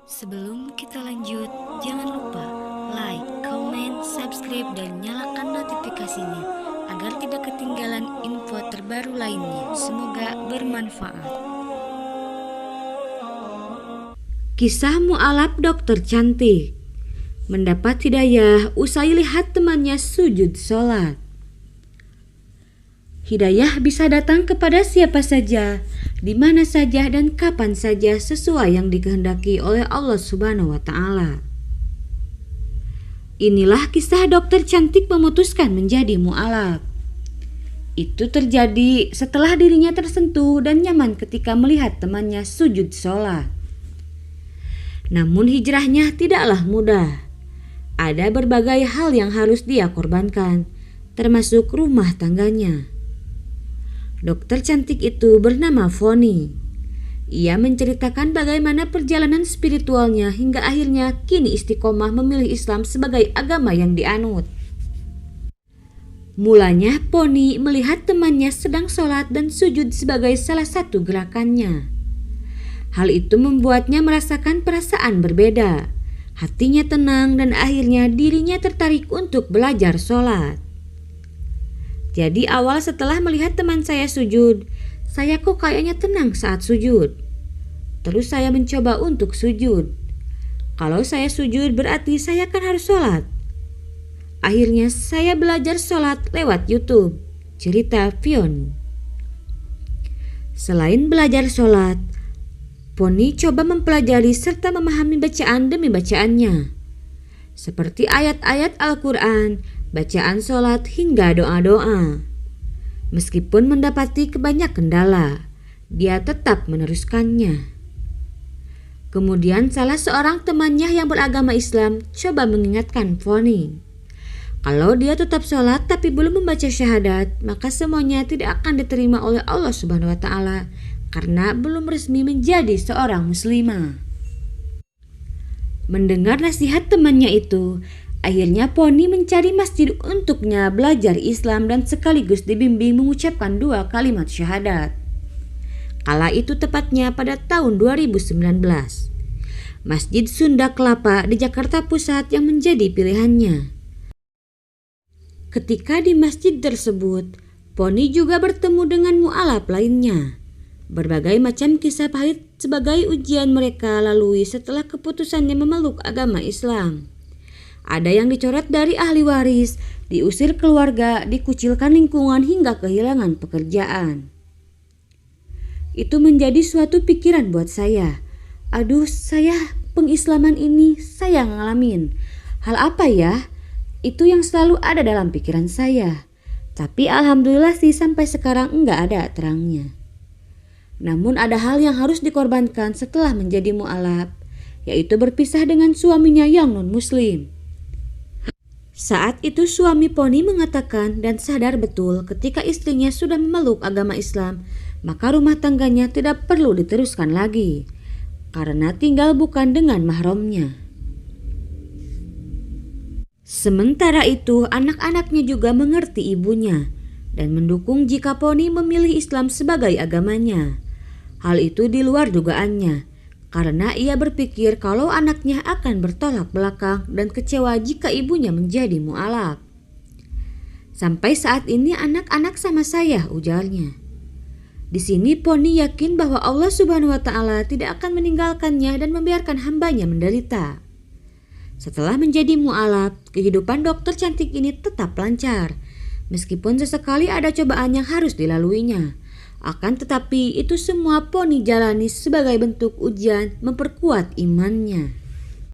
Sebelum kita lanjut, jangan lupa like, comment, subscribe, dan nyalakan notifikasinya agar tidak ketinggalan info terbaru lainnya. Semoga bermanfaat. Kisah mu'alaf dokter cantik mendapat hidayah usai lihat temannya sujud sholat. Hidayah bisa datang kepada siapa saja, di mana saja dan kapan saja sesuai yang dikehendaki oleh Allah Subhanahu wa Ta'ala. Inilah kisah dokter cantik memutuskan menjadi mu'alaf. Itu terjadi setelah dirinya tersentuh dan nyaman ketika melihat temannya sujud sholat. Namun hijrahnya tidaklah mudah. Ada berbagai hal yang harus dia korbankan, termasuk rumah tangganya. Dokter cantik itu bernama Foni. Ia menceritakan bagaimana perjalanan spiritualnya hingga akhirnya kini istiqomah memilih Islam sebagai agama yang dianut. Mulanya Poni melihat temannya sedang sholat dan sujud sebagai salah satu gerakannya. Hal itu membuatnya merasakan perasaan berbeda. Hatinya tenang dan akhirnya dirinya tertarik untuk belajar sholat. Jadi awal setelah melihat teman saya sujud, saya kok kayaknya tenang saat sujud. Terus saya mencoba untuk sujud. Kalau saya sujud berarti saya kan harus sholat. Akhirnya saya belajar sholat lewat YouTube, cerita Fion. Selain belajar sholat, Poni coba mempelajari serta memahami bacaan demi bacaannya. Seperti ayat-ayat Al-Quran, bacaan sholat hingga doa-doa. Meskipun mendapati banyak kendala, dia tetap meneruskannya. Kemudian salah seorang temannya yang beragama Islam coba mengingatkan Foni. Kalau dia tetap sholat tapi belum membaca syahadat, maka semuanya tidak akan diterima oleh Allah Subhanahu wa Ta'ala karena belum resmi menjadi seorang muslimah. Mendengar nasihat temannya itu, akhirnya Poni mencari masjid untuknya belajar Islam dan sekaligus dibimbing mengucapkan 2 kalimat syahadat. Kala itu tepatnya pada tahun 2019. Masjid Sunda Kelapa di Jakarta Pusat yang menjadi pilihannya. Ketika di masjid tersebut, Poni juga bertemu dengan mu'alaf lainnya. Berbagai macam kisah pahit sebagai ujian mereka lalui setelah keputusannya memeluk agama Islam. Ada yang dicoret dari ahli waris, diusir keluarga, dikucilkan lingkungan hingga kehilangan pekerjaan. Itu menjadi suatu pikiran buat saya. Aduh, saya pengislaman ini saya ngalamin. Hal apa ya? Itu yang selalu ada dalam pikiran saya. Tapi alhamdulillah sih sampai sekarang enggak ada terangnya. Namun ada hal yang harus dikorbankan setelah menjadi mu'alaf, yaitu berpisah dengan suaminya yang non-muslim. Saat itu suami Poni mengatakan dan sadar betul ketika istrinya sudah memeluk agama Islam, maka rumah tangganya tidak perlu diteruskan lagi, karena tinggal bukan dengan mahramnya. Sementara itu anak-anaknya juga mengerti ibunya dan mendukung jika Poni memilih Islam sebagai agamanya. Hal itu di luar dugaannya, karena ia berpikir kalau anaknya akan bertolak belakang dan kecewa jika ibunya menjadi mu'alaf. Sampai saat ini anak-anak sama saya, ujarnya. Di sini Poni yakin bahwa Allah Subhanahu wa Ta'ala tidak akan meninggalkannya dan membiarkan hambanya menderita. Setelah menjadi mu'alaf, kehidupan dokter cantik ini tetap lancar, meskipun sesekali ada cobaan yang harus dilaluinya. Akan tetapi itu semua Poni jalani sebagai bentuk ujian memperkuat imannya.